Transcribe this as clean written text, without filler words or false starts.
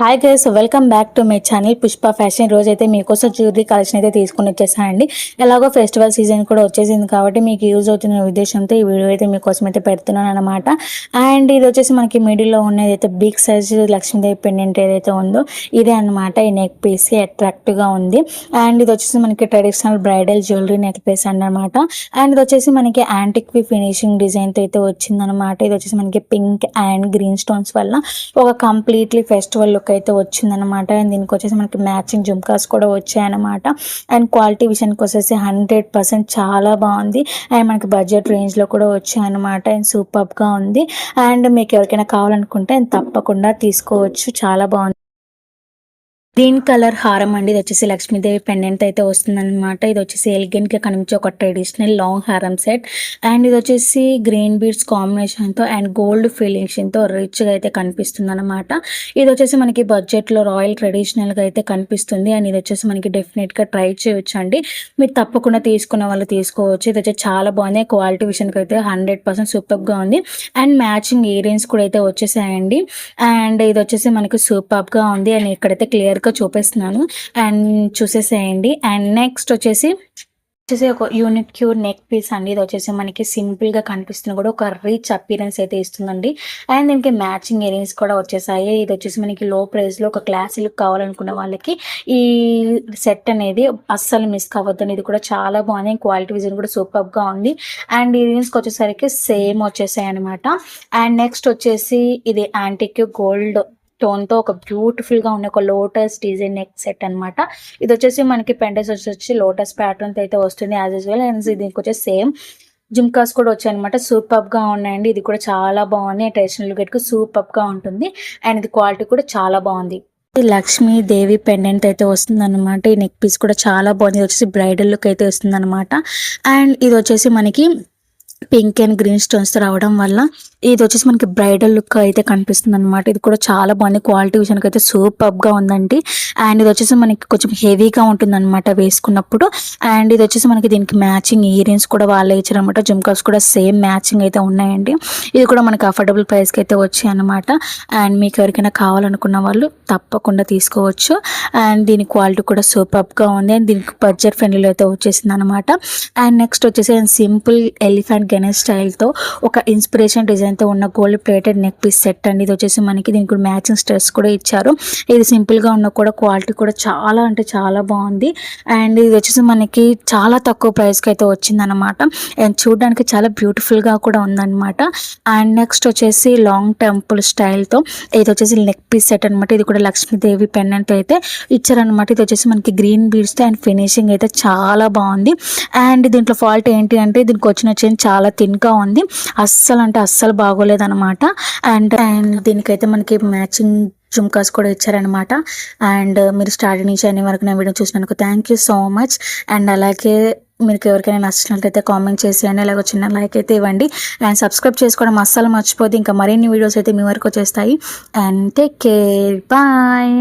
Hi guys, welcome back to my channel Pushpa fashion. రోజు అయితే మీకోసం జ్యువెలరీ కలెక్షన్ అయితే తీసుకుని వచ్చేసానండి. ఎలాగో ఫెస్టివల్ సీజన్ కూడా వచ్చేసింది కాబట్టి మీకు యూజ్ అవుతున్న ఉద్దేశంతో ఈ వీడియో అయితే మీకోసం అయితే పెడుతున్నాను అనమాట. అండ్ ఇది వచ్చేసి మనకి మిడిల్లో ఉన్నది అయితే బిగ్ సైజ్ లక్ష్మీదేవి పెండెంట్ ఏదైతే ఉందో ఇదే అనమాట. ఈ నెక్ పీస్ అట్రాక్టివ్గా ఉంది. అండ్ ఇది వచ్చేసి మనకి traditional bridal jewellery neck piece అనమాట. అండ్ ఇది వచ్చేసి మనకి యాంటిక్ ఫినిషింగ్ డిజైన్తో అయితే వచ్చిందనమాట. ఇది వచ్చేసి మనకి పింక్ అండ్ గ్రీన్ స్టోన్స్ వల్ల ఒక కంప్లీట్లీ ఫెస్టివల్ లుక్ అయితే వచ్చిందనమాట. అండ్ దీనికి వచ్చేసి మనకి మ్యాచింగ్ జుమ్కాస్ కూడా వచ్చాయన్నమాట. అండ్ క్వాలిటీ విషయానికి వచ్చేసి 100% చాలా బాగుంది. అండ్ మనకి బడ్జెట్ రేంజ్లో కూడా వచ్చాయన్నమాట. అండ్ సూపర్గా ఉంది. అండ్ మీకు ఎవరికైనా కావాలనుకుంటే తప్పకుండా తీసుకోవచ్చు, చాలా బాగుంది. గ్రీన్ కలర్ హారం అండి. ఇది వచ్చేసి లక్ష్మీదేవి పెండెంట్ అయితే వస్తుంది అనమాట. ఇది వచ్చేసి ఎలిగెంట్ గా కనిపించే ఒక ట్రెడిషనల్ లాంగ్ హారం సెట్. అండ్ ఇది వచ్చేసి గ్రీన్ బీడ్స్ కాంబినేషన్ తో అండ్ గోల్డ్ ఫినిషింగ్ తో రిచ్ గా అయితే కనిపిస్తుంది అనమాట. ఇది వచ్చేసి మనకి బడ్జెట్ లో రాయల్ ట్రెడిషనల్ గా అయితే కనిపిస్తుంది. అండ్ ఇది వచ్చేసి మనకి డెఫినెట్ గా ట్రై చేయొచ్చు అండి. మీరు తప్పకుండా తీసుకున్న వాళ్ళు తీసుకోవచ్చు. ఇది వచ్చేసి చాలా బాగుంది. క్వాలిటీ విషయానికి అయితే 100% సూపర్ గా ఉంది. అండ్ మ్యాచింగ్ ఇయర్ రింగ్స్ కూడా అయితే వచ్చేసాయండి. అండ్ ఇది వచ్చేసి మనకి సూపర్ గా ఉంది. అండ్ ఇక్కడైతే క్లియర్ చూపిస్తున్నాను అండ్ చూసేసేయండి. అండ్ నెక్స్ట్ వచ్చేసి ఒక యూనిక్ క్యూర్ నెక్ పీస్ అండి. ఇది వచ్చేసి మనకి సింపుల్ గా కనిపిస్తున్న కూడా ఒక రిచ్ అపీరెన్స్ అయితే ఇస్తుందండి. అండ్ దీనికి మ్యాచింగ్ ఇయర్ రింగ్స్ కూడా వచ్చేసాయి. ఇది వచ్చేసి మనకి లో ప్రైస్ లో ఒక క్లాసీ లుక్ కావాలనుకున్న వాళ్ళకి ఈ సెట్ అనేది అస్సలు మిస్ కావద్దండి. ఇది కూడా చాలా బాగుంది. క్వాలిటీ విజన్ కూడా సూపర్ గా ఉంది. అండ్ ఇయర్ రింగ్స్ వచ్చేసరికి సేమ్ వచ్చేసాయి అనమాట. అండ్ నెక్స్ట్ వచ్చేసి ఇది యాంటిక్ గోల్డ్ టోన్ తో ఒక బ్యూటిఫుల్ గా ఉన్న ఒక లోటస్ డిజైన్ నెక్ సెట్ అనమాట. ఇది వచ్చేసి మనకి పెండెంట్స్ వచ్చి లోటస్ ప్యాటర్న్ తో అయితే వస్తుంది యాజ్ యూజువల్. అండ్ దీనికి వచ్చేసి సేమ్ జుమ్కాస్ కూడా వచ్చాయి అనమాట. సూపర్ గా ఉన్నాయండి. ఇది కూడా చాలా బాగుంది. ట్రెడిషనల్ లుక్ కి సూపర్ గా ఉంటుంది. అండ్ ఇది క్వాలిటీ కూడా చాలా బాగుంది. లక్ష్మీ దేవి పెండెంట్ అయితే వస్తుంది అనమాట. ఈ నెక్ పీస్ కూడా చాలా బాగుంది. ఇది వచ్చేసి బ్రైడల్ లుక్ అయితే వస్తుంది అనమాట. అండ్ ఇది వచ్చేసి మనకి పింక్ అండ్ గ్రీన్ స్టోన్స్ తో రావడం వల్ల ఇది వచ్చేసి మనకి బ్రైడల్ లుక్ అయితే కనిపిస్తుంది అనమాట. ఇది కూడా చాలా బాగుంది. క్వాలిటీ విషయానికి అయితే సూపర్ గా ఉందండి. అండ్ ఇది వచ్చేసి మనకి కొంచెం హెవీగా ఉంటుంది అనమాట వేసుకున్నప్పుడు. అండ్ ఇది వచ్చేసి మనకి దీనికి మ్యాచింగ్ ఇయర్ రింగ్స్ కూడా వాళ్ళే ఇచ్చారు అనమాట. జుమ్కాస్ కూడా సేమ్ మ్యాచింగ్ అయితే ఉన్నాయండి. ఇది కూడా మనకి అఫోర్డబుల్ ప్రైస్ కి అయితే వచ్చాయి అనమాట. అండ్ మీకు ఎవరికైనా కావాలనుకున్న వాళ్ళు తప్పకుండా తీసుకోవచ్చు. అండ్ దీని క్వాలిటీ కూడా సూపర్ గా ఉంది. అండ్ దీనికి బడ్జెట్ ఫ్రెండ్లీలో అయితే వచ్చేసింది అనమాట. అండ్ నెక్స్ట్ వచ్చేసి సింపుల్ ఎలిఫెంట్ గణేష్ స్టైల్ తో ఒక ఇన్స్పిరేషన్ డిజైన్ తో ఉన్న gold plated neck piece set అండి. ఇది వచ్చేసి మనకి దీనికి మ్యాచింగ్ స్టెప్స్ కూడా ఇచ్చారు. ఇది సింపుల్ గా ఉన్న కూడా క్వాలిటీ కూడా చాలా అంటే చాలా బాగుంది. అండ్ ఇది వచ్చేసి మనకి చాలా తక్కువ ప్రైస్ కి అయితే వచ్చింది అనమాట. అండ్ చూడడానికి చాలా బ్యూటిఫుల్ గా కూడా ఉందన్నమాట. అండ్ నెక్స్ట్ వచ్చేసి లాంగ్ టెంపుల్ స్టైల్ తో ఇది వచ్చేసి నెక్ పీస్ సెట్ అనమాట. ఇది కూడా లక్ష్మీదేవి పెండెంట్ అయితే ఇచ్చారనమాట. ఇది వచ్చేసి మనకి గ్రీన్ బీడ్స్ తో అండ్ ఫినిషింగ్ అయితే చాలా బాగుంది. అండ్ దీంట్లో ఫాల్ట్ ఏంటి అంటే దీనికి వచ్చిన చైన్ చాలా థిన్ గా ఉంది. అస్సలు అంటే అస్సలు బాగోలేదన్నమాట. అండ్ దీనికైతే మనకి మ్యాచింగ్ జుమ్కాస్ కూడా ఇచ్చారనమాట. అండ్ మీరు స్టార్టింగ్ నుంచి అన్ని వరకు నా వీడియో చూసినందుకు thank you so much. And అలాగే మీకు ఎవరికైనా నచ్చినట్లయితే కామెంట్ చేసేయండి. అలాగే చిన్న లైక్ అయితే ఇవ్వండి. అండ్ సబ్స్క్రైబ్ చేసుకోవడం అస్సలు మర్చిపోద్ది. ఇంకా మరిన్ని వీడియోస్ అయితే మీ వరకు వచ్చేస్తాయి. And take care, bye.